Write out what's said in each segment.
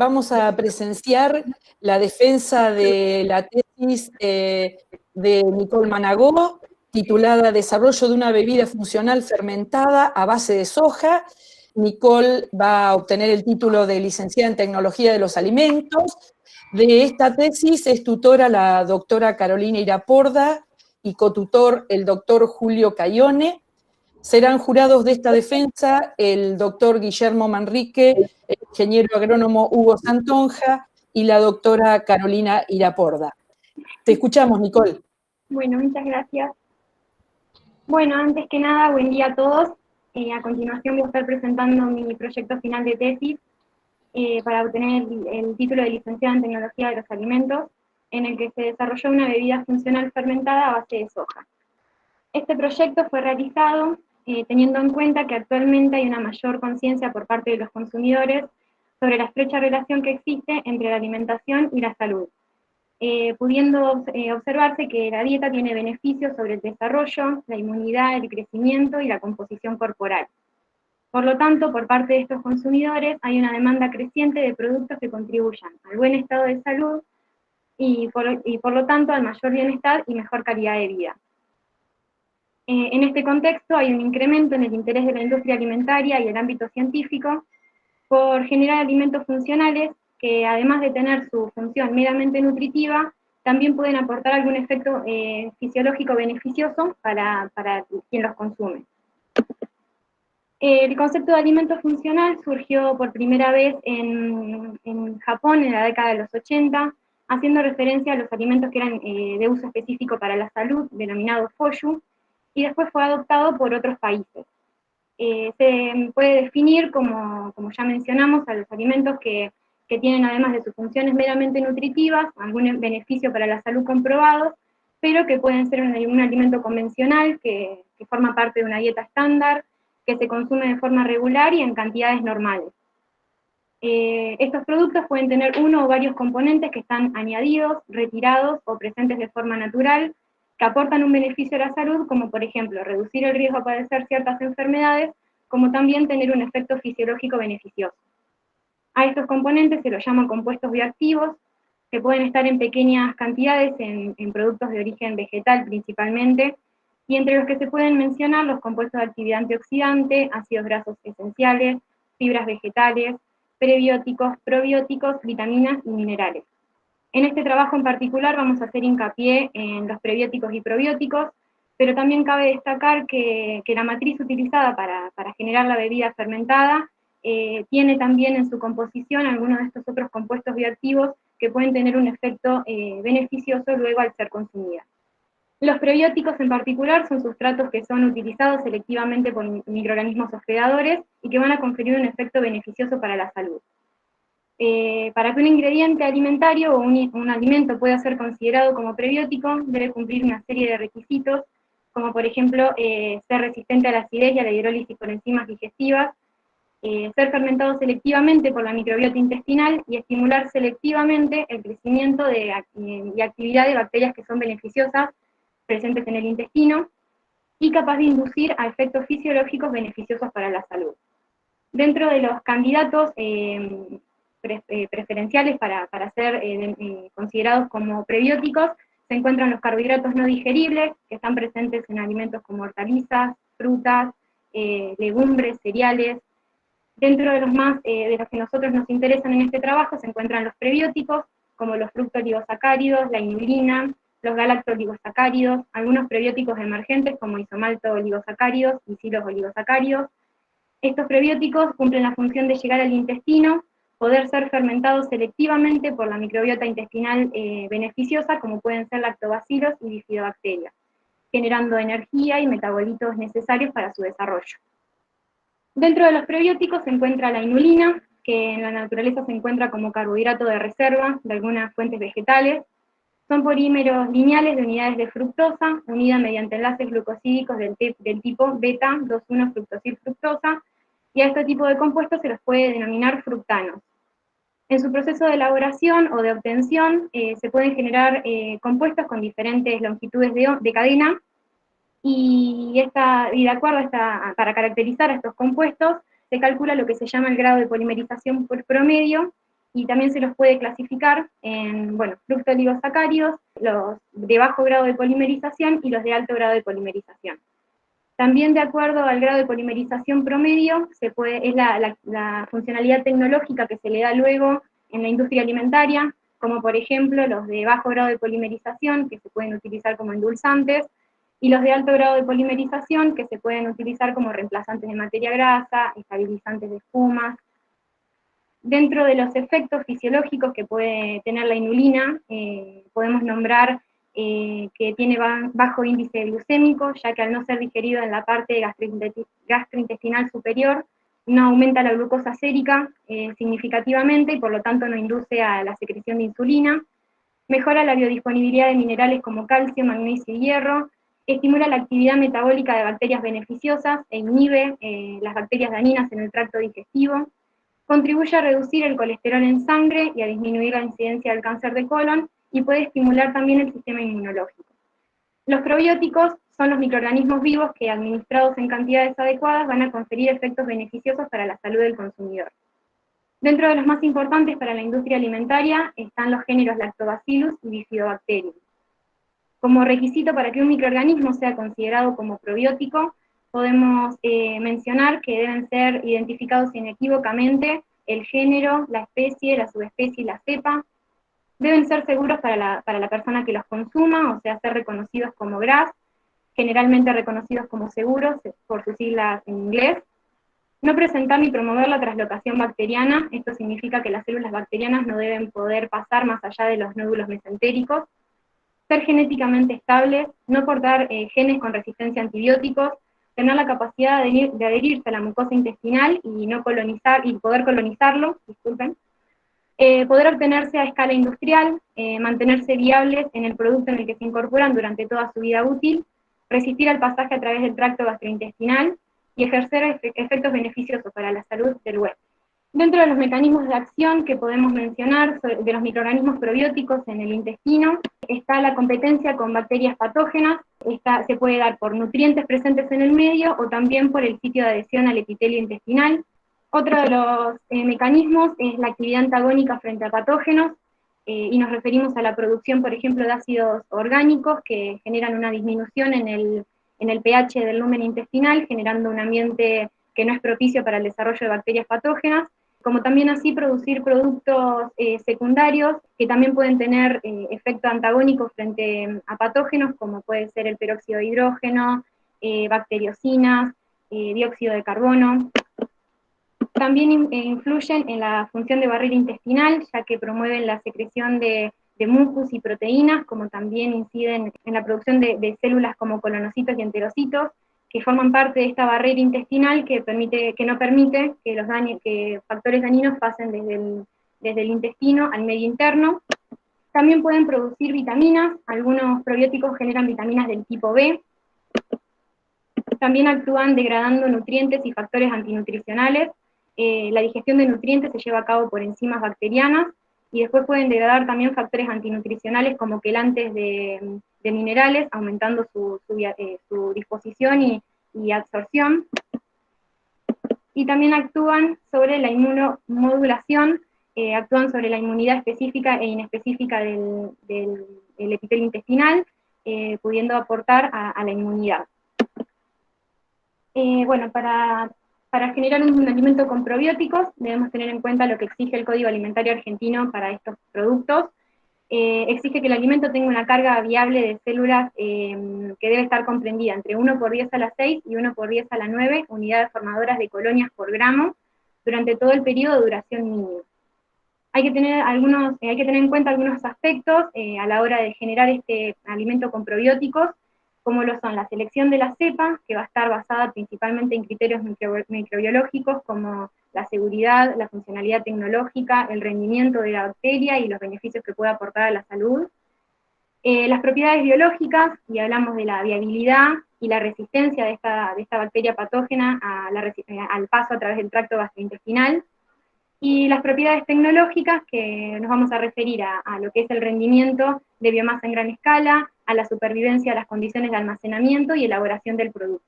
Vamos a presenciar la defensa de la tesis de Nicole Managó, titulada Desarrollo de una bebida funcional fermentada a base de soja. Nicole va a obtener el título de licenciada en Tecnología de los Alimentos. De esta tesis es tutora la doctora Carolina Iraporda y cotutor el doctor Julio Cayone. Serán jurados de esta defensa el doctor Guillermo Manrique, el ingeniero agrónomo Hugo Santonja y la doctora Carolina Iraporda. Te escuchamos, Nicole. Bueno, muchas gracias. Bueno, antes que nada, buen día a todos. A continuación voy a estar presentando mi proyecto final de tesis para obtener el título de licenciada en Tecnología de los Alimentos, en el que se desarrolló una bebida funcional fermentada a base de soja. Este proyecto fue realizado teniendo en cuenta que actualmente hay una mayor conciencia por parte de los consumidores sobre la estrecha relación que existe entre la alimentación y la salud, pudiendo observarse que la dieta tiene beneficios sobre el desarrollo, la inmunidad, el crecimiento y la composición corporal. Por lo tanto, por parte de estos consumidores hay una demanda creciente de productos que contribuyan al buen estado de salud y por lo tanto al mayor bienestar y mejor calidad de vida. En este contexto hay un incremento en el interés de la industria alimentaria y el ámbito científico por generar alimentos funcionales que, además de tener su función meramente nutritiva, también pueden aportar algún efecto fisiológico beneficioso para quien los consume. El concepto de alimento funcional surgió por primera vez en Japón en la década de los 80, haciendo referencia a los alimentos que eran de uso específico para la salud, denominados Foshu, y después fue adoptado por otros países. Se puede definir, como ya mencionamos, a los alimentos que tienen, además de sus funciones meramente nutritivas, algún beneficio para la salud comprobado, pero que pueden ser un alimento convencional que forma parte de una dieta estándar, que se consume de forma regular y en cantidades normales. Estos productos pueden tener uno o varios componentes que están añadidos, retirados o presentes de forma natural, que aportan un beneficio a la salud, como por ejemplo reducir el riesgo a padecer ciertas enfermedades, como también tener un efecto fisiológico beneficioso. A estos componentes se los llama compuestos bioactivos, que pueden estar en pequeñas cantidades en productos de origen vegetal principalmente, y entre los que se pueden mencionar los compuestos de actividad antioxidante, ácidos grasos esenciales, fibras vegetales, prebióticos, probióticos, vitaminas y minerales. En este trabajo en particular vamos a hacer hincapié en los prebióticos y probióticos, pero también cabe destacar que la matriz utilizada para generar la bebida fermentada tiene también en su composición algunos de estos otros compuestos bioactivos que pueden tener un efecto beneficioso luego al ser consumida. Los prebióticos en particular son sustratos que son utilizados selectivamente por microorganismos hospedadores y que van a conferir un efecto beneficioso para la salud. Para que un ingrediente alimentario o un alimento pueda ser considerado como prebiótico, debe cumplir una serie de requisitos, como por ejemplo ser resistente a la acidez y a la hidrólisis por enzimas digestivas, ser fermentado selectivamente por la microbiota intestinal y estimular selectivamente el crecimiento y actividad de bacterias que son beneficiosas presentes en el intestino y capaz de inducir a efectos fisiológicos beneficiosos para la salud. Dentro de los candidatos preferenciales para ser considerados como prebióticos se encuentran los carbohidratos no digeribles, que están presentes en alimentos como hortalizas, frutas, legumbres, cereales. Dentro de los que nosotros nos interesan en este trabajo se encuentran los prebióticos, como los fructooligosacáridos, la inulina, los galactooligosacáridos, algunos prebióticos emergentes como isomalto-oligosacáridos y silos-oligosacáridos. Estos prebióticos cumplen la función de llegar al intestino, poder ser fermentados selectivamente por la microbiota intestinal beneficiosa, como pueden ser lactobacilos y bifidobacterias, generando energía y metabolitos necesarios para su desarrollo. Dentro de los prebióticos se encuentra la inulina, que en la naturaleza se encuentra como carbohidrato de reserva de algunas fuentes vegetales. Son polímeros lineales de unidades de fructosa, unida mediante enlaces glucosídicos del tipo beta-2,1-fructosil-fructosa, y a este tipo de compuestos se los puede denominar fructanos. En su proceso de elaboración o de obtención se pueden generar compuestos con diferentes longitudes de cadena, y de acuerdo para caracterizar a estos compuestos se calcula lo que se llama el grado de polimerización por promedio, y también se los puede clasificar en, bueno, fructooligosacáridos, los de bajo grado de polimerización y los de alto grado de polimerización. También de acuerdo al grado de polimerización promedio, es la funcionalidad tecnológica que se le da luego en la industria alimentaria, como por ejemplo los de bajo grado de polimerización, que se pueden utilizar como endulzantes, y los de alto grado de polimerización, que se pueden utilizar como reemplazantes de materia grasa, estabilizantes de espumas. Dentro de los efectos fisiológicos que puede tener la inulina, podemos nombrar que tiene bajo índice glucémico, ya que al no ser digerido en la parte gastrointestinal superior, no aumenta la glucosa sérica significativamente y por lo tanto no induce a la secreción de insulina, mejora la biodisponibilidad de minerales como calcio, magnesio y hierro, estimula la actividad metabólica de bacterias beneficiosas e inhibe las bacterias dañinas en el tracto digestivo, contribuye a reducir el colesterol en sangre y a disminuir la incidencia del cáncer de colon, y puede estimular también el sistema inmunológico. Los probióticos son los microorganismos vivos que, administrados en cantidades adecuadas, van a conferir efectos beneficiosos para la salud del consumidor. Dentro de los más importantes para la industria alimentaria están los géneros Lactobacillus y Bifidobacterium. Como requisito para que un microorganismo sea considerado como probiótico, podemos mencionar que deben ser identificados inequívocamente el género, la especie, la subespecie y la cepa. Deben ser seguros para la persona que los consuma, o sea, ser reconocidos como GRAS, generalmente reconocidos como seguros por sus siglas en inglés. No presentar ni promover la translocación bacteriana, esto significa que las células bacterianas no deben poder pasar más allá de los nódulos mesentéricos. Ser genéticamente estables, no portar genes con resistencia a antibióticos, tener la capacidad de adherirse a la mucosa intestinal y no colonizar, y poder colonizarlo, disculpen. Poder obtenerse a escala industrial, mantenerse viables en el producto en el que se incorporan durante toda su vida útil, resistir al pasaje a través del tracto gastrointestinal y ejercer efectos beneficiosos para la salud del huésped. Dentro de los mecanismos de acción que podemos mencionar de los microorganismos probióticos en el intestino, está la competencia con bacterias patógenas. Esta se puede dar por nutrientes presentes en el medio o también por el sitio de adhesión al epitelio intestinal. Otro de los mecanismos es la actividad antagónica frente a patógenos, y nos referimos a la producción, por ejemplo, de ácidos orgánicos que generan una disminución en el pH del lumen intestinal, generando un ambiente que no es propicio para el desarrollo de bacterias patógenas, como también así producir productos secundarios que también pueden tener efecto antagónico frente a patógenos, como puede ser el peróxido de hidrógeno, bacteriocinas, dióxido de carbono. También influyen en la función de barrera intestinal, ya que promueven la secreción de mucus y proteínas, como también inciden en la producción de células como colonocitos y enterocitos, que forman parte de esta barrera intestinal que no permite que factores dañinos pasen desde el intestino al medio interno. También pueden producir vitaminas, algunos probióticos generan vitaminas del tipo B. También actúan degradando nutrientes y factores antinutricionales. La digestión de nutrientes se lleva a cabo por enzimas bacterianas, y después pueden degradar también factores antinutricionales como quelantes de minerales, aumentando su disposición y absorción. Y también actúan sobre la inmunomodulación, actúan sobre la inmunidad específica e inespecífica del epitelio intestinal, pudiendo aportar a la inmunidad. Bueno, para generar un alimento con probióticos debemos tener en cuenta lo que exige el Código Alimentario Argentino para estos productos. Exige que el alimento tenga una carga viable de células que debe estar comprendida entre 1 por 10 a la 6 y 1 por 10 a la 9 unidades formadoras de colonias por gramo durante todo el periodo de duración mínima. Hay que tener en cuenta algunos aspectos a la hora de generar este alimento con probióticos, como lo son la selección de la cepa, que va a estar basada principalmente en criterios microbiológicos como la seguridad, la funcionalidad tecnológica, el rendimiento de la bacteria y los beneficios que puede aportar a la salud. Las propiedades biológicas, y hablamos de la viabilidad y la resistencia de esta bacteria patógena al paso a través del tracto gastrointestinal. Y las propiedades tecnológicas, que nos vamos a referir a lo que es el rendimiento de biomasa en gran escala, a la supervivencia, a las condiciones de almacenamiento y elaboración del producto.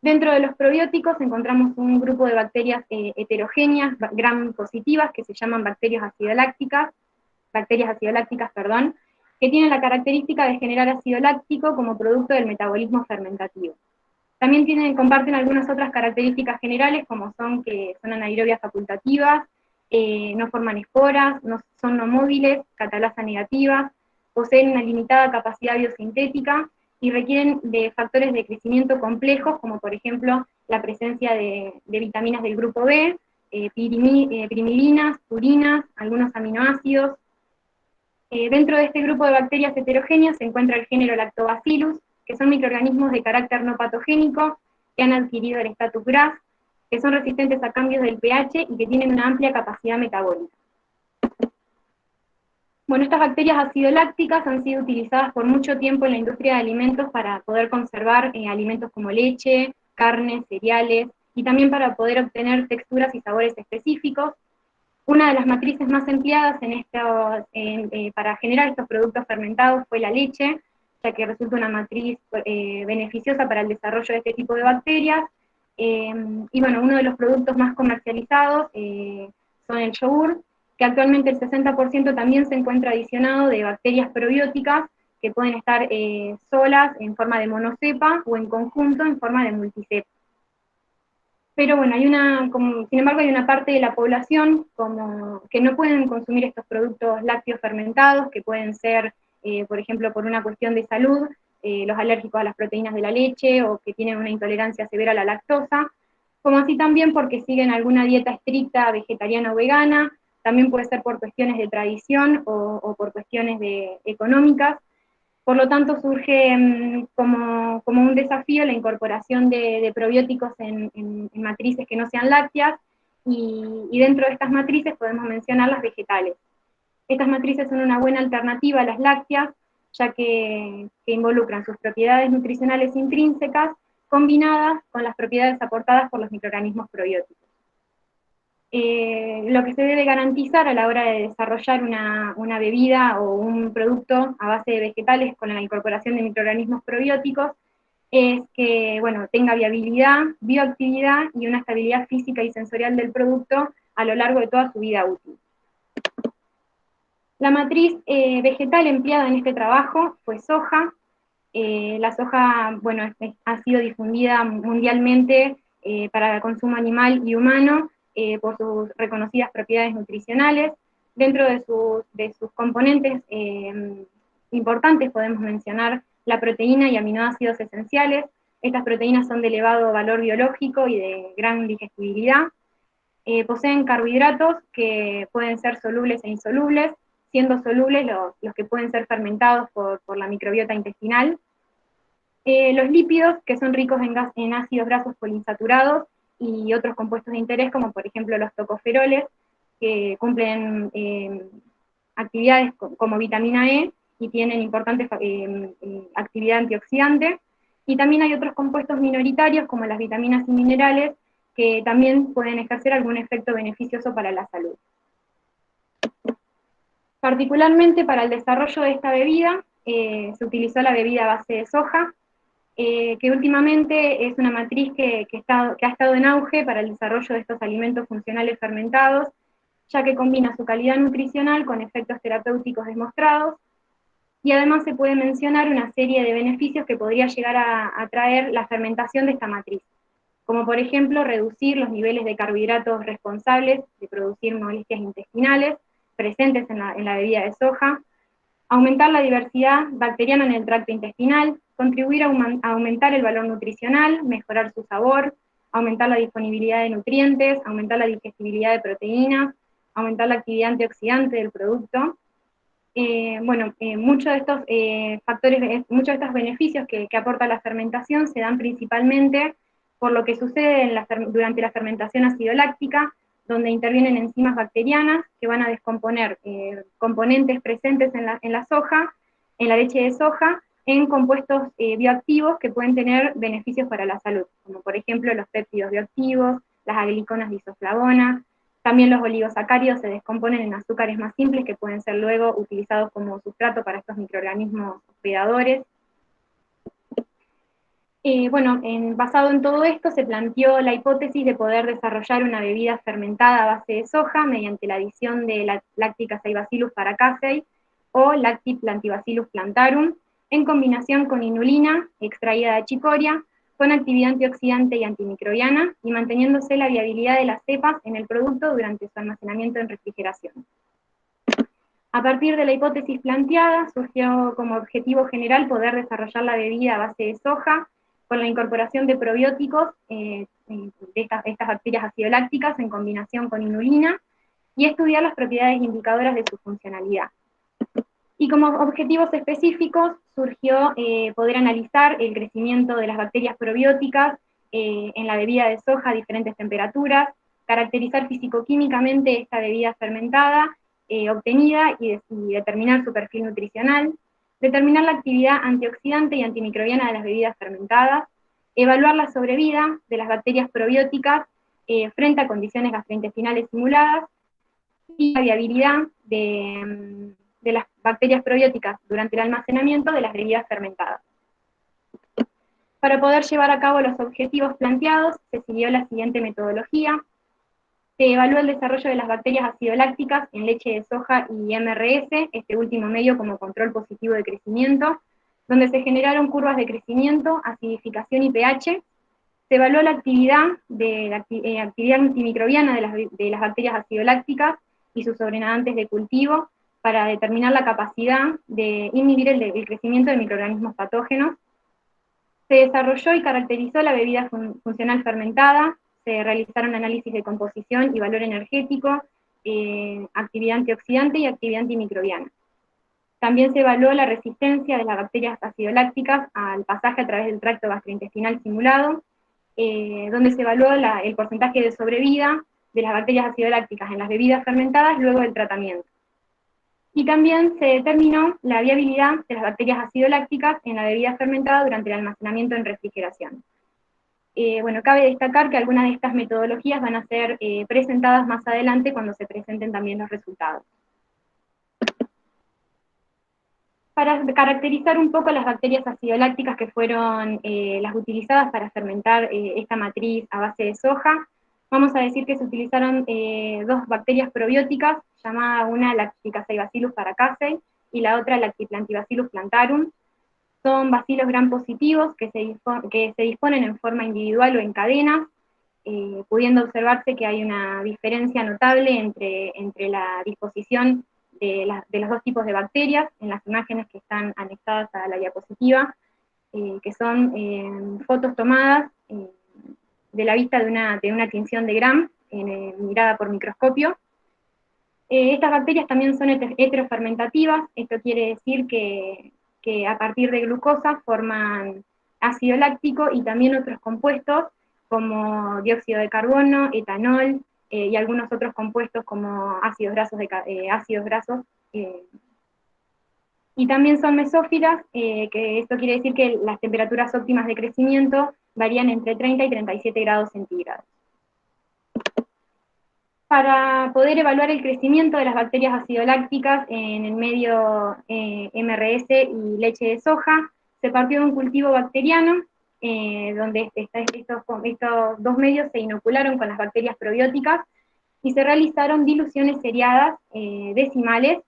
Dentro de los probióticos encontramos un grupo de bacterias heterogéneas, gram positivas, que se llaman bacterias acidolácticas, que tienen la característica de generar ácido láctico como producto del metabolismo fermentativo. También comparten algunas otras características generales, como son que son anaerobias facultativas, no forman esporas, son no móviles, catalasa negativa, poseen una limitada capacidad biosintética y requieren de factores de crecimiento complejos, como por ejemplo la presencia de vitaminas del grupo B, pirimidines, purinas, algunos aminoácidos. Dentro de este grupo de bacterias heterogéneas se encuentra el género Lactobacillus, que son microorganismos de carácter no patogénico, que han adquirido el status GRAS, que son resistentes a cambios del pH y que tienen una amplia capacidad metabólica. Bueno, estas bacterias acidolácticas han sido utilizadas por mucho tiempo en la industria de alimentos para poder conservar alimentos como leche, carne, cereales, y también para poder obtener texturas y sabores específicos. Una de las matrices más empleadas para generar estos productos fermentados fue la leche, ya que resulta una matriz beneficiosa para el desarrollo de este tipo de bacterias. Y bueno, uno de los productos más comercializados son el yogur, que actualmente el 60% también se encuentra adicionado de bacterias probióticas que pueden estar solas en forma de monocepa o en conjunto en forma de multicepa. Pero bueno, sin embargo hay una parte de la población que no pueden consumir estos productos lácteos fermentados, que pueden ser, por ejemplo, por una cuestión de salud, los alérgicos a las proteínas de la leche, o que tienen una intolerancia severa a la lactosa, como así también porque siguen alguna dieta estricta vegetariana o vegana, también puede ser por cuestiones de tradición o por cuestiones económicas. Por lo tanto, surge como un desafío la incorporación de probióticos en matrices que no sean lácteas, y dentro de estas matrices podemos mencionar las vegetales. Estas matrices son una buena alternativa a las lácteas, ya que involucran sus propiedades nutricionales intrínsecas combinadas con las propiedades aportadas por los microorganismos probióticos. Lo que se debe garantizar a la hora de desarrollar una bebida o un producto a base de vegetales con la incorporación de microorganismos probióticos es que, bueno, tenga viabilidad, bioactividad y una estabilidad física y sensorial del producto a lo largo de toda su vida útil. La matriz vegetal empleada en este trabajo fue soja. La soja, bueno, ha sido difundida mundialmente para el consumo animal y humano por sus reconocidas propiedades nutricionales. Dentro de sus componentes importantes podemos mencionar la proteína y aminoácidos esenciales. Estas proteínas son de elevado valor biológico y de gran digestibilidad. Poseen carbohidratos que pueden ser solubles e insolubles, siendo solubles los que pueden ser fermentados por la microbiota intestinal. Los lípidos, que son ricos en ácidos grasos poliinsaturados y otros compuestos de interés, como por ejemplo los tocoferoles, que cumplen actividades como vitamina E y tienen importante actividad antioxidante. Y también hay otros compuestos minoritarios, como las vitaminas y minerales, que también pueden ejercer algún efecto beneficioso para la salud. Particularmente para el desarrollo de esta bebida, se utilizó la bebida a base de soja, que últimamente es una matriz que ha estado en auge para el desarrollo de estos alimentos funcionales fermentados, ya que combina su calidad nutricional con efectos terapéuticos demostrados, y además se puede mencionar una serie de beneficios que podría llegar a traer la fermentación de esta matriz, como por ejemplo reducir los niveles de carbohidratos responsables de producir molestias intestinales presentes en la bebida de soja, aumentar la diversidad bacteriana en el tracto intestinal, contribuir a aumentar el valor nutricional, mejorar su sabor, aumentar la disponibilidad de nutrientes, aumentar la digestibilidad de proteínas, aumentar la actividad antioxidante del producto. Muchos de estos factores, muchos de estos beneficios que aporta la fermentación se dan principalmente por lo que sucede durante la fermentación acidoláctica, donde intervienen enzimas bacterianas que van a descomponer componentes presentes en la soja, en la leche de soja, en compuestos bioactivos que pueden tener beneficios para la salud, como por ejemplo los péptidos bioactivos, las agliconas de isoflavona. También los oligosacáridos se descomponen en azúcares más simples que pueden ser luego utilizados como sustrato para estos microorganismos hospedadores. Basado en todo esto, se planteó la hipótesis de poder desarrollar una bebida fermentada a base de soja mediante la adición de la Lactic-Acebacillus paracasei o Lactic-Lantibacillus plantarum, en combinación con inulina extraída de chicoria, con actividad antioxidante y antimicrobiana, y manteniéndose la viabilidad de las cepas en el producto durante su almacenamiento en refrigeración. A partir de la hipótesis planteada, surgió como objetivo general poder desarrollar la bebida a base de soja, con la incorporación de probióticos de estas bacterias acidolácticas en combinación con inulina, y estudiar las propiedades indicadoras de su funcionalidad. Y como objetivos específicos surgió poder analizar el crecimiento de las bacterias probióticas en la bebida de soja a diferentes temperaturas, caracterizar fisicoquímicamente esta bebida fermentada obtenida y determinar su perfil nutricional, determinar la actividad antioxidante y antimicrobiana de las bebidas fermentadas, evaluar la sobrevida de las bacterias probióticas frente a condiciones gastrointestinales simuladas, y la viabilidad de las bacterias probióticas durante el almacenamiento de las bebidas fermentadas. Para poder llevar a cabo los objetivos planteados, se siguió la siguiente metodología. Se evaluó el desarrollo de las bacterias acidolácticas en leche de soja y MRS, este último medio como control positivo de crecimiento, donde se generaron curvas de crecimiento, acidificación y pH. Se evaluó la actividad antimicrobiana de las bacterias acidolácticas y sus sobrenadantes de cultivo para determinar la capacidad de inhibir el crecimiento de microorganismos patógenos. Se desarrolló y caracterizó la bebida funcional fermentada, se realizaron análisis de composición y valor energético, actividad antioxidante y actividad antimicrobiana. También se evaluó la resistencia de las bacterias acidolácticas al pasaje a través del tracto gastrointestinal simulado, donde se evaluó el porcentaje de sobrevida de las bacterias acidolácticas en las bebidas fermentadas luego del tratamiento. Y también se determinó la viabilidad de las bacterias acidolácticas en la bebida fermentada durante el almacenamiento en refrigeración. Cabe destacar que algunas de estas metodologías van a ser presentadas más adelante cuando se presenten también los resultados. Para caracterizar un poco las bacterias acidolácticas que fueron las utilizadas para fermentar esta matriz a base de soja, vamos a decir que se utilizaron dos bacterias probióticas, llamada una Lactic-Acebacillus paracasei y la otra Lactic-Lantibacillus plantarum. Son bacilos gram positivos que se disponen en forma individual o en cadenas, pudiendo observarse que hay una diferencia notable entre la disposición de los dos tipos de bacterias en las imágenes que están anexadas a la diapositiva, que son fotos tomadas de la vista de una tinción de Gram, mirada por microscopio. Estas bacterias también son heterofermentativas, esto quiere decir que a partir de glucosa forman ácido láctico y también otros compuestos como dióxido de carbono, etanol y algunos otros compuestos como ácidos grasos. Y también son mesófilas, que esto quiere decir que las temperaturas óptimas de crecimiento varían entre 30 y 37 grados centígrados. Para poder evaluar el crecimiento de las bacterias acidolácticas en el medio MRS y leche de soja, se partió de un cultivo bacteriano, donde estos dos medios se inocularon con las bacterias probióticas y se realizaron diluciones seriadas decimales,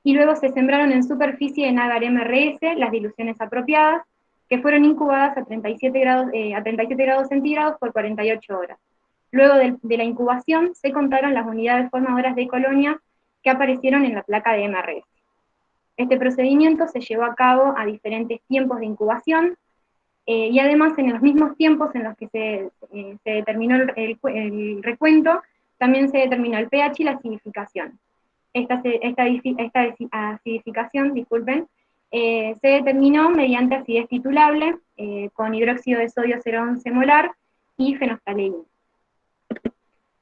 y luego se sembraron en superficie en agar MRS las diluciones apropiadas, que fueron incubadas a 37 grados centígrados por 48 horas. Luego de la incubación se contaron las unidades formadoras de colonias que aparecieron en la placa de MRS. Este procedimiento se llevó a cabo a diferentes tiempos de incubación, y además en los mismos tiempos en los que se determinó el recuento, también se determinó el pH y la acidificación. Esta acidificación, se determinó mediante acidez titulable, con hidróxido de sodio 0,11 molar y fenolftaleína.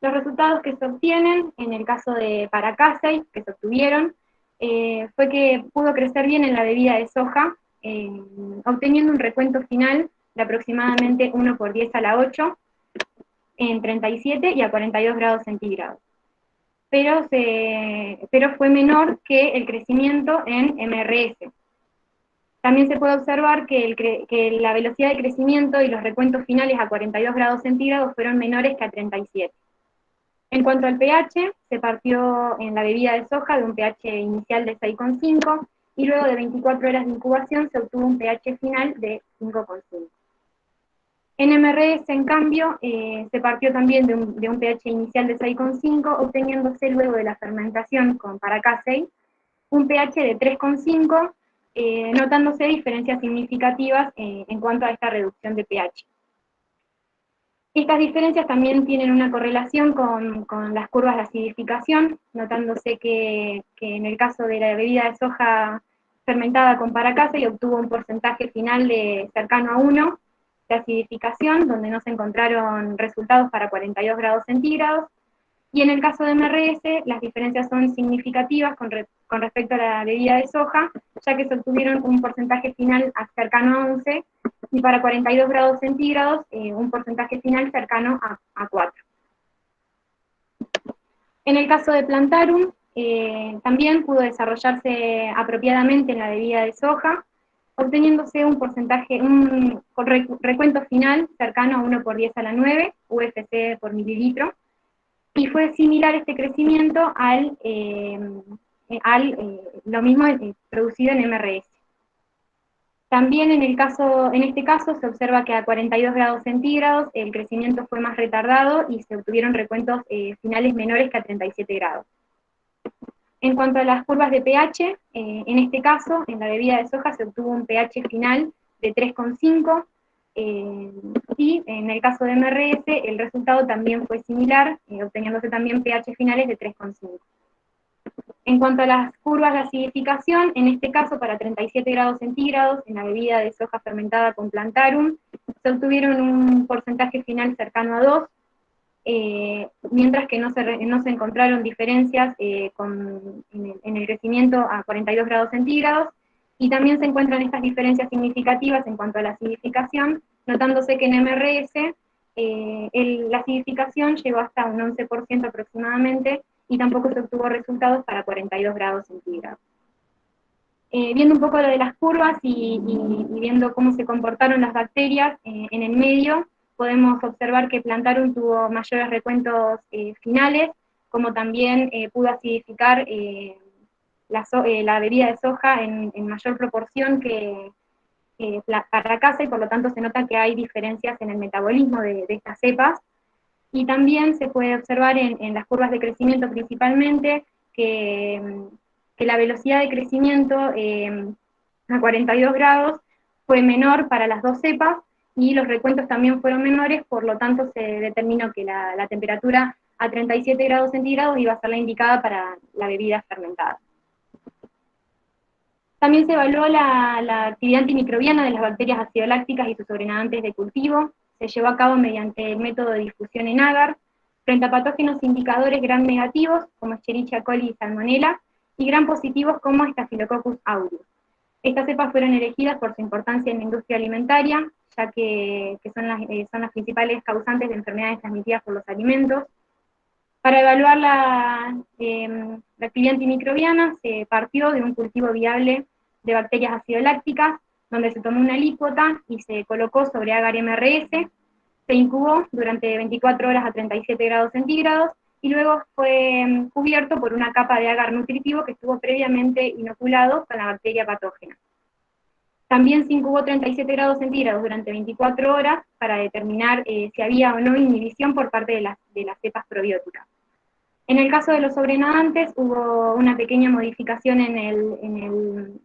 Los resultados que se obtienen, en el caso de Paracasei, que se obtuvieron, fue que pudo crecer bien en la bebida de soja, obteniendo un recuento final de aproximadamente 1 por 10 a la 8, en 37 y a 42 grados centígrados. Pero fue menor que el crecimiento en MRS. También se puede observar que la velocidad de crecimiento y los recuentos finales a 42 grados centígrados fueron menores que a 37. En cuanto al pH, se partió en la bebida de soja de un pH inicial de 6,5 y luego de 24 horas de incubación se obtuvo un pH final de 5,5. En MRS, en cambio, se partió también de un pH inicial de 6,5, obteniéndose luego de la fermentación con Paracasei un pH de 3,5, notándose diferencias significativas en cuanto a esta reducción de pH. Estas diferencias también tienen una correlación con las curvas de acidificación, notándose que en el caso de la bebida de soja fermentada con Paracasei obtuvo un porcentaje final de cercano a 1 de acidificación, donde no se encontraron resultados para 42 grados centígrados, y en el caso de MRS las diferencias son significativas con respecto a la bebida de soja, ya que se obtuvieron un porcentaje final cercano a 11, y para 42 grados centígrados un porcentaje final cercano a 4. En el caso de Plantarum, también pudo desarrollarse apropiadamente en la bebida de soja, obteniéndose un porcentaje, un recuento final cercano a 1 por 10 a la 9, UFC por mililitro, y fue similar este crecimiento lo mismo producido en MRS. También en este caso se observa que a 42 grados centígrados el crecimiento fue más retardado y se obtuvieron recuentos finales menores que a 37 grados. En cuanto a las curvas de pH, en este caso, en la bebida de soja se obtuvo un pH final de 3,5, y en el caso de MRS el resultado también fue similar, obteniéndose también pH finales de 3,5. En cuanto a las curvas de acidificación, en este caso para 37 grados centígrados, en la bebida de soja fermentada con Plantarum, se obtuvieron un porcentaje final cercano a 2, mientras que no se encontraron diferencias en el crecimiento a 42 grados centígrados, y también se encuentran estas diferencias significativas en cuanto a la acidificación, notándose que en MRS la acidificación llegó hasta un 11% aproximadamente, y tampoco se obtuvo resultados para 42 grados centígrados. Viendo un poco lo de las curvas y viendo cómo se comportaron las bacterias en el medio, podemos observar que Plantarum tuvo mayores recuentos finales, como también pudo acidificar la bebida de soja en mayor proporción que Paracasei, y por lo tanto se nota que hay diferencias en el metabolismo de estas cepas. Y también se puede observar en las curvas de crecimiento principalmente que la velocidad de crecimiento a 42 grados fue menor para las dos cepas, y los recuentos también fueron menores, por lo tanto se determinó que la temperatura a 37 grados centígrados iba a ser la indicada para la bebida fermentada. También se evaluó la actividad antimicrobiana de las bacterias acidolácticas y sus sobrenadantes de cultivo. Se llevó a cabo mediante el método de difusión en agar, frente a patógenos indicadores gram negativos, como Escherichia coli y Salmonella, y gram positivos como Staphylococcus aureus. Estas cepas fueron elegidas por su importancia en la industria alimentaria, ya que son las principales causantes de enfermedades transmitidas por los alimentos. Para evaluar la actividad antimicrobiana se partió de un cultivo viable de bacterias acidolácticas, donde se tomó una alícuota y se colocó sobre agar MRS, se incubó durante 24 horas a 37 grados centígrados, y luego fue cubierto por una capa de agar nutritivo que estuvo previamente inoculado con la bacteria patógena. También se incubó 37 grados centígrados durante 24 horas para determinar si había o no inhibición por parte de las cepas probióticas. En el caso de los sobrenadantes hubo una pequeña modificación en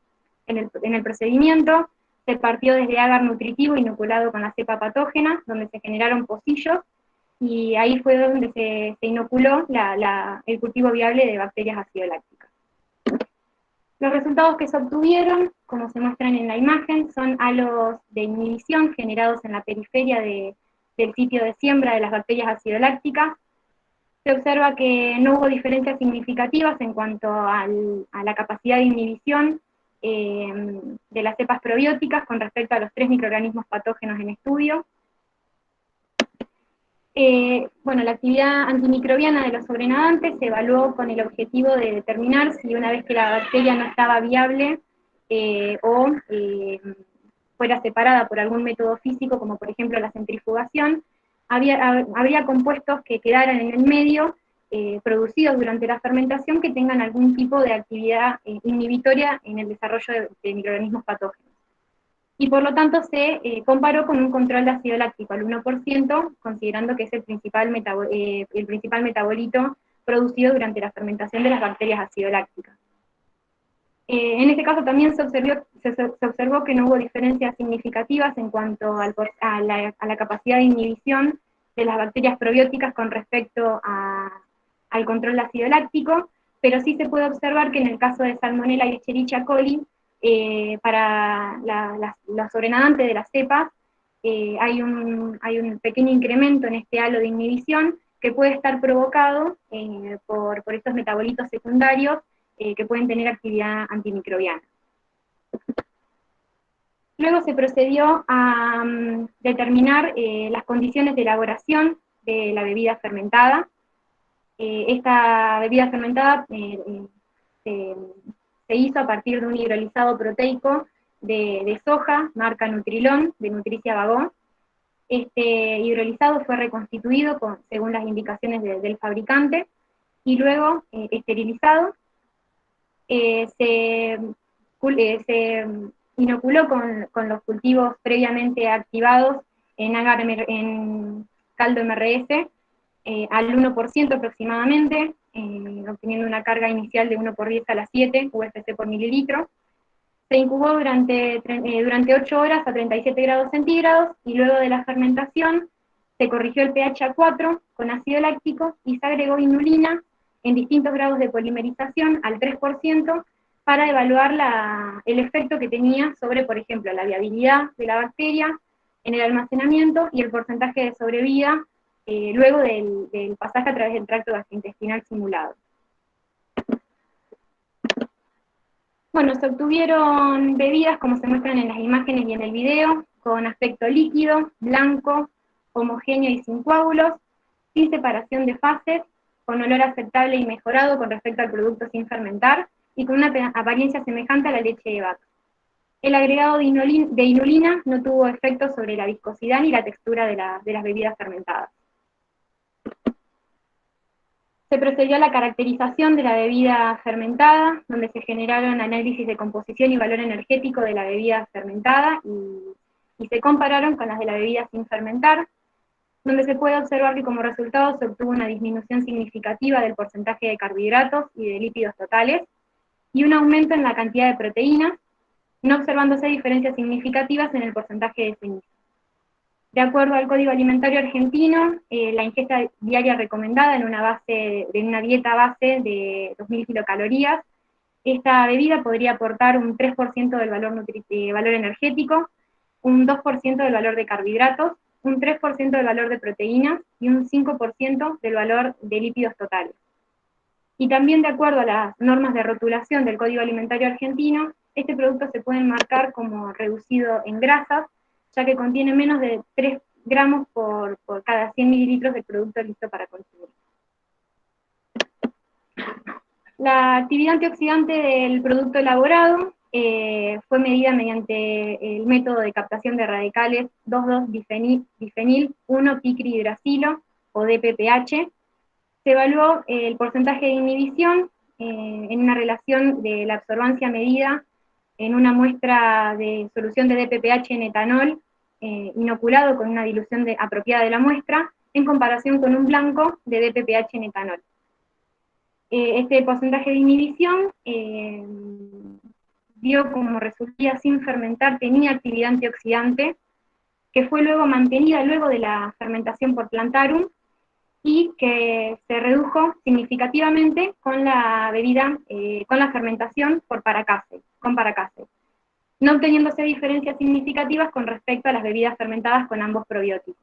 el procedimiento. Se partió desde agar nutritivo inoculado con la cepa patógena, donde se generaron pocillos, y ahí fue donde se inoculó el cultivo viable de bacterias acidolácticas. Los resultados que se obtuvieron, como se muestran en la imagen, son halos de inhibición generados en la periferia del sitio de siembra de las bacterias acidolácticas. Se observa que no hubo diferencias significativas en cuanto a la capacidad de inhibición de las cepas probióticas con respecto a los 3 microorganismos patógenos en estudio. La actividad antimicrobiana de los sobrenadantes se evaluó con el objetivo de determinar si una vez que la bacteria no estaba viable, fuera separada por algún método físico, como por ejemplo la centrifugación, habría compuestos que quedaran en el medio, producidos durante la fermentación, que tengan algún tipo de actividad inhibitoria en el desarrollo de microorganismos patógenos. Y por lo tanto se comparó con un control de ácido láctico al 1%, considerando que es el principal metabolito producido durante la fermentación de las bacterias acidolácticas. En este caso también se observó que no hubo diferencias significativas en cuanto a la capacidad de inhibición de las bacterias probióticas con respecto al control ácido-láctico, pero sí se puede observar que en el caso de Salmonella y Escherichia coli, para la sobrenadante de las cepas, hay un pequeño incremento en este halo de inhibición que puede estar provocado por estos metabolitos secundarios que pueden tener actividad antimicrobiana. Luego se procedió a determinar las condiciones de elaboración de la bebida fermentada. Esta bebida fermentada se hizo a partir de un hidrolizado proteico de soja, marca Nutrilon, de Nutricia Vagó. Este hidrolizado fue reconstituido según las indicaciones del fabricante, y luego esterilizado. Se inoculó con los cultivos previamente activados en caldo MRS al 1% aproximadamente, obteniendo una carga inicial de 1/10⁷ UFC por mililitro. Se incubó durante 8 horas a 37 grados centígrados, y luego de la fermentación se corrigió el pH a 4 con ácido láctico y se agregó inulina en distintos grados de polimerización al 3%, para evaluar el efecto que tenía sobre, por ejemplo, la viabilidad de la bacteria en el almacenamiento y el porcentaje de sobrevida luego del pasaje a través del tracto gastrointestinal simulado. Bueno, se obtuvieron bebidas, como se muestran en las imágenes y en el video, con aspecto líquido, blanco, homogéneo y sin coágulos, sin separación de fases, con olor aceptable y mejorado con respecto al producto sin fermentar, y con una apariencia semejante a la leche de vaca. El agregado de inulina no tuvo efecto sobre la viscosidad ni la textura de las bebidas fermentadas. Se procedió a la caracterización de la bebida fermentada, donde se generaron análisis de composición y valor energético de la bebida fermentada, y se compararon con las de la bebida sin fermentar, donde se puede observar que como resultado se obtuvo una disminución significativa del porcentaje de carbohidratos y de lípidos totales, y un aumento en la cantidad de proteínas, no observándose diferencias significativas en el porcentaje de ceniza. De acuerdo al Código Alimentario Argentino, la ingesta diaria recomendada en una dieta base de 2.000 kilocalorías, esta bebida podría aportar un 3% del valor energético, un 2% del valor de carbohidratos, un 3% del valor de proteínas y un 5% del valor de lípidos totales. Y también, de acuerdo a las normas de rotulación del Código Alimentario Argentino, este producto se puede marcar como reducido en grasas, ya que contiene menos de 3 gramos por cada 100 mililitros de producto listo para consumir. La actividad antioxidante del producto elaborado fue medida mediante el método de captación de radicales 2,2-difenil 1-picrihidracilo, o DPPH. Se evaluó el porcentaje de inhibición en una relación de la absorbancia medida en una muestra de solución de DPPH en etanol, inoculado con una dilución apropiada de la muestra, en comparación con un blanco de DPPH en etanol. Este porcentaje de inhibición dio como resultado sin fermentar, tenía actividad antioxidante, que fue luego mantenida luego de la fermentación por Plantarum, y que se redujo significativamente con la bebida, con la fermentación con Paracase, no obteniéndose diferencias significativas con respecto a las bebidas fermentadas con ambos probióticos.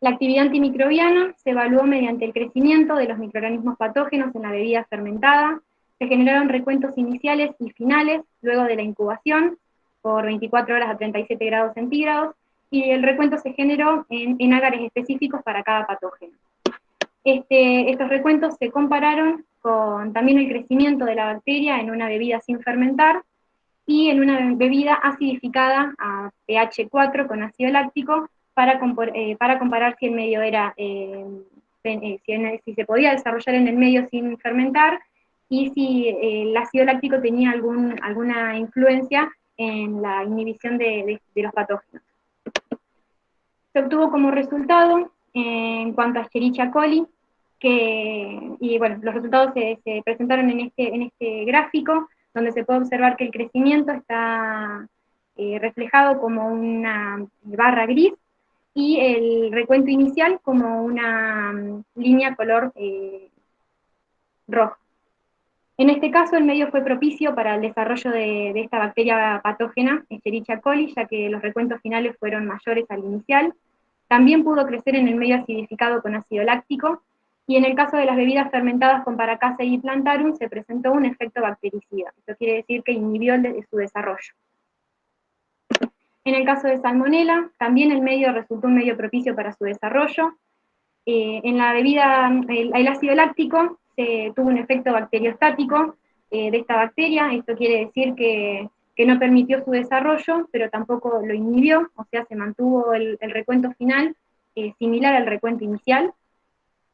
La actividad antimicrobiana se evaluó mediante el crecimiento de los microorganismos patógenos en la bebida fermentada. Se generaron recuentos iniciales y finales luego de la incubación por 24 horas a 37 grados centígrados, y el recuento se generó en ágares específicos para cada patógeno. Estos recuentos se compararon con también el crecimiento de la bacteria en una bebida sin fermentar y en una bebida acidificada a pH 4 con ácido láctico para comparar si el medio era, si se podía desarrollar en el medio sin fermentar y si el ácido láctico tenía alguna influencia en la inhibición de los patógenos. Se obtuvo como resultado, en cuanto a Escherichia coli, y bueno, los resultados se presentaron en este gráfico, donde se puede observar que el crecimiento está reflejado como una barra gris, y el recuento inicial como una línea color rojo. En este caso, el medio fue propicio para el desarrollo de esta bacteria patógena, Escherichia coli, ya que los recuentos finales fueron mayores al inicial. También pudo crecer en el medio acidificado con ácido láctico, y en el caso de las bebidas fermentadas con Paracasei y Plantarum se presentó un efecto bactericida. Esto quiere decir que inhibió su desarrollo. En el caso de Salmonella, también el medio resultó un medio propicio para su desarrollo. En la bebida, el ácido láctico tuvo un efecto bacteriostático de esta bacteria. Esto quiere decir que no permitió su desarrollo, pero tampoco lo inhibió, o sea, se mantuvo el recuento final similar al recuento inicial.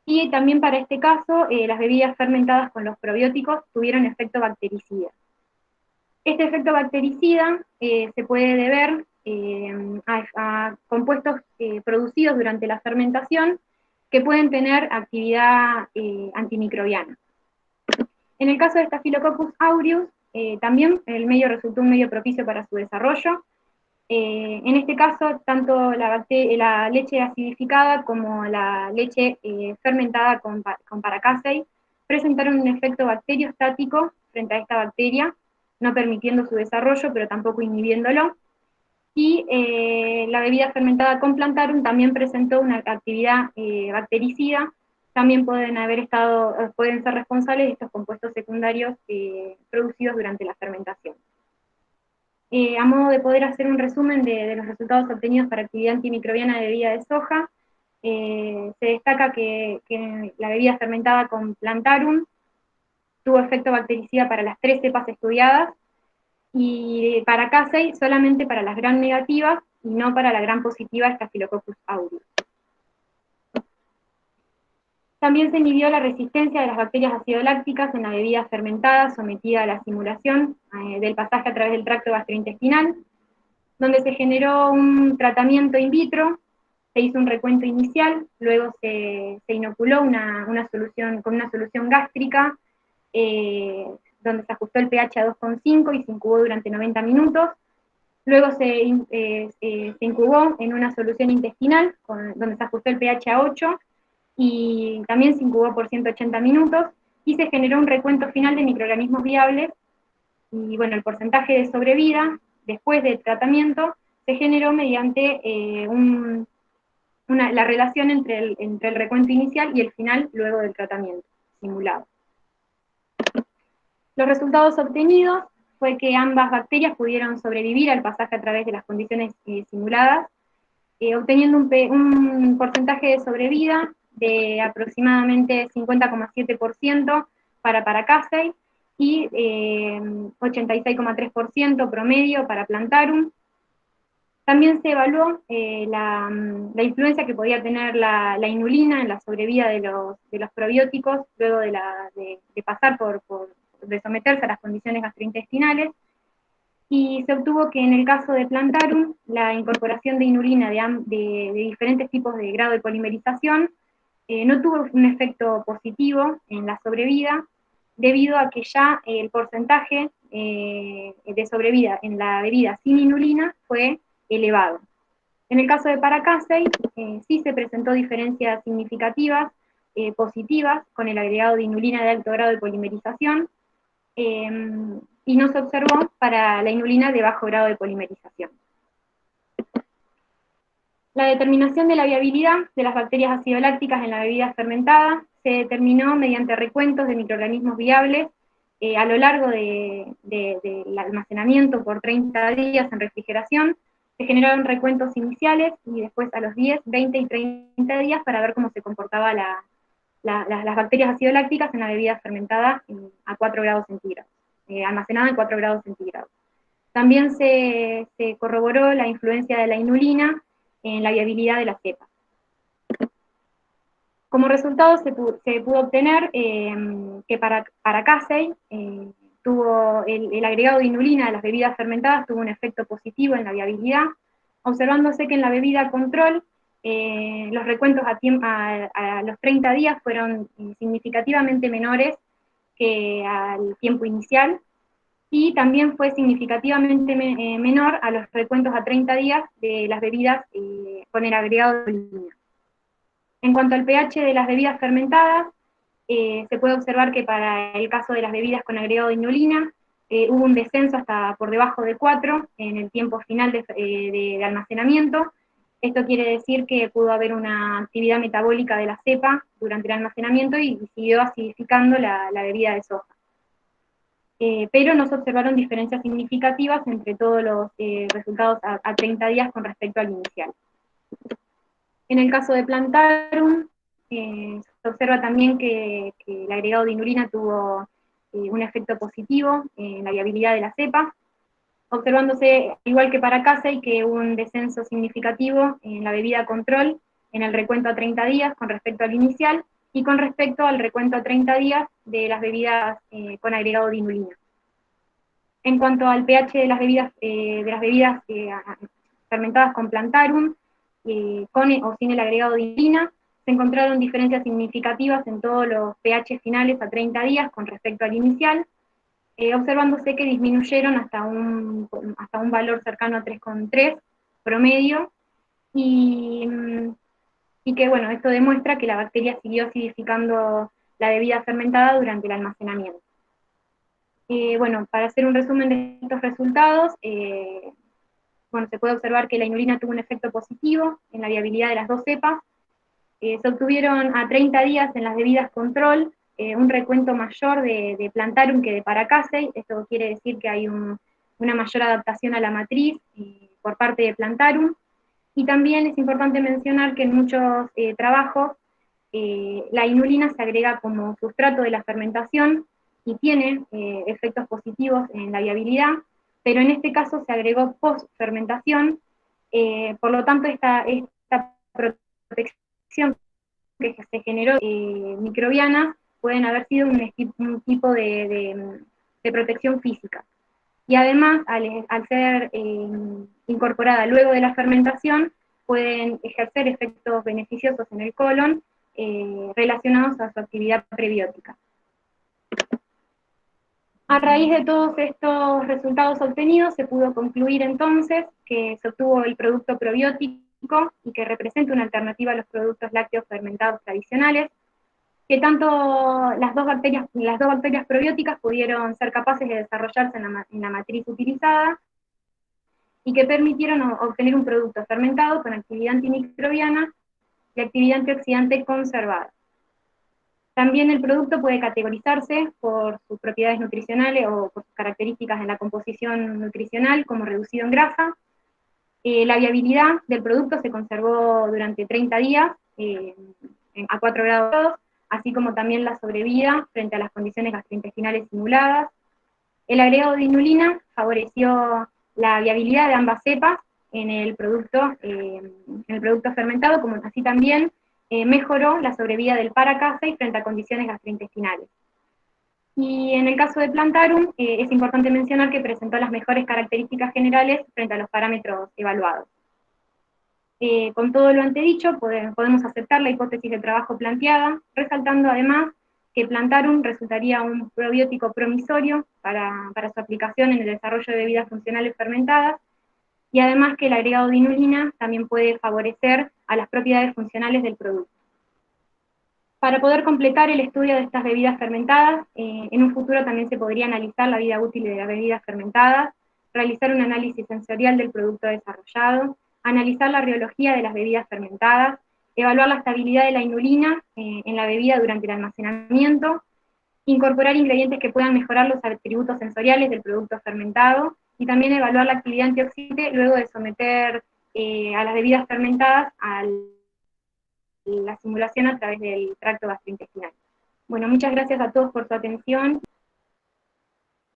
Y también para este caso, las bebidas fermentadas con los probióticos tuvieron efecto bactericida. Este efecto bactericida se puede deber a compuestos producidos durante la fermentación que pueden tener actividad antimicrobiana. En el caso de Staphylococcus aureus, también el medio resultó un medio propicio para su desarrollo. En este caso, tanto la leche acidificada como la leche fermentada con Paracasei presentaron un efecto bacteriostático frente a esta bacteria, no permitiendo su desarrollo, pero tampoco inhibiéndolo. Y la bebida fermentada con Plantarum también presentó una actividad bactericida. También pueden ser responsables de estos compuestos secundarios producidos durante la fermentación. A modo de poder hacer un resumen de los resultados obtenidos para actividad antimicrobiana de bebida de soja, se destaca que la bebida fermentada con Plantarum tuvo efecto bactericida para las 3 cepas estudiadas, y para Paracasei solamente para las gram negativas y no para la gram positiva Staphylococcus aureus. También se inhibió la resistencia de las bacterias acidolácticas en la bebida fermentada sometida a la simulación del pasaje a través del tracto gastrointestinal, donde se generó un tratamiento in vitro, se hizo un recuento inicial, luego se inoculó una solución con una solución gástrica, donde se ajustó el pH a 2,5 y se incubó durante 90 minutos. Luego se incubó en una solución intestinal, donde se ajustó el pH a 8, y también se incubó por 180 minutos, y se generó un recuento final de microorganismos viables, y bueno, el porcentaje de sobrevida después del tratamiento se generó mediante la relación entre el recuento inicial y el final luego del tratamiento simulado. Los resultados obtenidos fue que ambas bacterias pudieron sobrevivir al pasaje a través de las condiciones simuladas, obteniendo un porcentaje de sobrevida de aproximadamente 50,7% para Paracasei y 86,3% promedio para Plantarum. También se evaluó la influencia que podía tener la inulina en la sobrevida de los probióticos luego de pasar de someterse a las condiciones gastrointestinales, y se obtuvo que en el caso de Plantarum, la incorporación de inulina de diferentes tipos de grado de polimerización no tuvo un efecto positivo en la sobrevida, debido a que ya el porcentaje de sobrevida en la bebida sin inulina fue elevado. En el caso de Paracasei, sí se presentó diferencias significativas positivas con el agregado de inulina de alto grado de polimerización, y no se observó para la inulina de bajo grado de polimerización. La determinación de la viabilidad de las bacterias acidolácticas en la bebida fermentada se determinó mediante recuentos de microorganismos viables a lo largo del almacenamiento por 30 días en refrigeración. Se generaron recuentos iniciales y después a los 10, 20 y 30 días para ver cómo se comportaba la las bacterias acidolácticas en la bebida fermentada a 4 grados centígrados, almacenada en 4 grados centígrados. También se corroboró la influencia de la inulina en la viabilidad de la cepa. Como resultado se pudo obtener que para Casey tuvo el agregado de inulina de las bebidas fermentadas tuvo un efecto positivo en la viabilidad, observándose que en la bebida control los recuentos a los 30 días fueron significativamente menores que al tiempo inicial, y también fue significativamente menor a los recuentos a 30 días de las bebidas con el agregado de inulina. En cuanto al pH de las bebidas fermentadas, se puede observar que para el caso de las bebidas con agregado de inulina, hubo un descenso hasta por debajo de 4 en el tiempo final de almacenamiento. Esto quiere decir que pudo haber una actividad metabólica de la cepa durante el almacenamiento y siguió acidificando la bebida de soja. Pero no se observaron diferencias significativas entre todos los resultados a 30 días con respecto al inicial. En el caso de Plantarum, se observa también que el agregado de inulina tuvo un efecto positivo en la viabilidad de la cepa, observándose, igual que para Casey, que hubo un descenso significativo en la bebida control en el recuento a 30 días con respecto al inicial, y con respecto al recuento a 30 días de las bebidas con agregado de inulina. En cuanto al pH de las bebidas fermentadas con Plantarum, con o sin el agregado de inulina, se encontraron diferencias significativas en todos los pH finales a 30 días con respecto al inicial, observándose que disminuyeron hasta un valor cercano a 3,3 promedio, y que, bueno, esto demuestra que la bacteria siguió acidificando la bebida fermentada durante el almacenamiento. Bueno, para hacer un resumen de estos resultados, bueno, se puede observar que la inulina tuvo un efecto positivo en la viabilidad de las dos cepas. Se obtuvieron a 30 días en las bebidas control un recuento mayor de Plantarum que de Paracasey. Esto quiere decir que hay una mayor adaptación a la matriz por parte de Plantarum. Y también es importante mencionar que en muchos trabajos la inulina se agrega como sustrato de la fermentación y tiene efectos positivos en la viabilidad, pero en este caso se agregó post-fermentación, por lo tanto esta protección que se generó microbiana pueden haber sido un tipo de protección física. Y además, al ser incorporada luego de la fermentación, pueden ejercer efectos beneficiosos en el colon relacionados a su actividad prebiótica. A raíz de todos estos resultados obtenidos, se pudo concluir entonces que se obtuvo el producto probiótico y que representa una alternativa a los productos lácteos fermentados tradicionales, que tanto las dos bacterias probióticas pudieron ser capaces de desarrollarse en la matriz utilizada, y que permitieron obtener un producto fermentado con actividad antimicrobiana y actividad antioxidante conservada. También el producto puede categorizarse por sus propiedades nutricionales o por sus características en la composición nutricional, como reducido en grasa. La viabilidad del producto se conservó durante 30 días a 4 grados, así como también la sobrevida frente a las condiciones gastrointestinales simuladas. El agregado de inulina favoreció la viabilidad de ambas cepas en el producto fermentado, como así también mejoró la sobrevida del Paracasey frente a condiciones gastrointestinales. Y en el caso de Plantarum, es importante mencionar que presentó las mejores características generales frente a los parámetros evaluados. Con todo lo antedicho, podemos aceptar la hipótesis de trabajo planteada, resaltando además que Plantarum resultaría un probiótico promisorio para su aplicación en el desarrollo de bebidas funcionales fermentadas, y además que el agregado de inulina también puede favorecer a las propiedades funcionales del producto. Para poder completar el estudio de estas bebidas fermentadas, en un futuro también se podría analizar la vida útil de las bebidas fermentadas, realizar un análisis sensorial del producto desarrollado, analizar la riología de las bebidas fermentadas, evaluar la estabilidad de la inulina en la bebida durante el almacenamiento, incorporar ingredientes que puedan mejorar los atributos sensoriales del producto fermentado, y también evaluar la actividad antioxidante luego de someter a las bebidas fermentadas al la simulación a través del tracto gastrointestinal. Bueno, muchas gracias a todos por su atención.